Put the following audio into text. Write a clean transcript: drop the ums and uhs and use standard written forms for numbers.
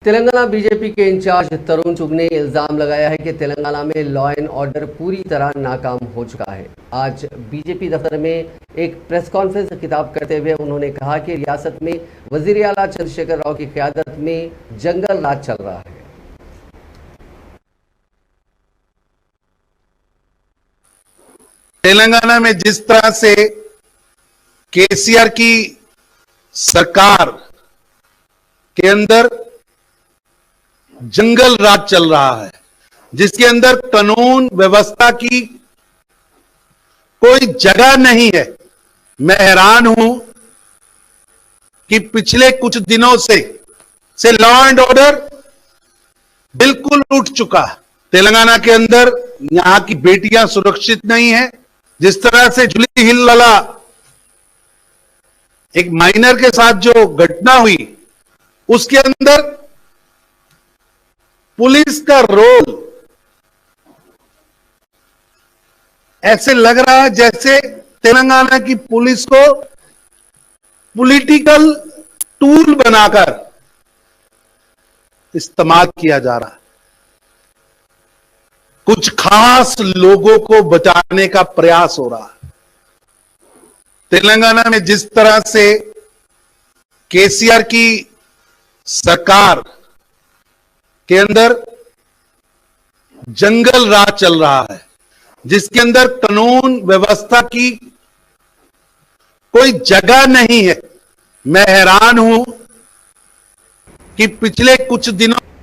Telangana BJP के in charge तरुण चुग ने इल्जाम लगाया है कि तेलंगाना में लॉ एंड ऑर्डर पूरी तरह नाकाम हो चुका है। आज बीजेपी दफ्तर में एक प्रेस कॉन्फ्रेंस में खिताब करते हुए उन्होंने कहा कि रियासत में वजीर आला चंद्रशेखर राव की क़यादत में जंगल राज चल रहा है। तेलंगाना में जिस तरह से केसीआर की सरकार के अंदर जंगल राज चल रहा है, जिसके अंदर कानून व्यवस्था की कोई जगह नहीं है। मैं हैरान हूं कि पिछले कुछ दिनों से लॉ एंड ऑर्डर बिल्कुल उठ चुका है। तेलंगाना के अंदर यहां की बेटियां सुरक्षित नहीं है। जिस तरह से जुबली हिल वाला एक माइनर के साथ जो घटना हुई, उसके अंदर पुलिस का रोल ऐसे लग रहा है जैसे तेलंगाना की पुलिस को पॉलिटिकल टूल बनाकर इस्तेमाल किया जा रहा है। कुछ खास लोगों को बचाने का प्रयास हो रहा है। तेलंगाना में जिस तरह से केसीआर की सरकार के अंदर जंगल राज चल रहा है, जिसके अंदर कानून व्यवस्था की कोई जगह नहीं है। मैं हैरान हूं कि पिछले कुछ दिनों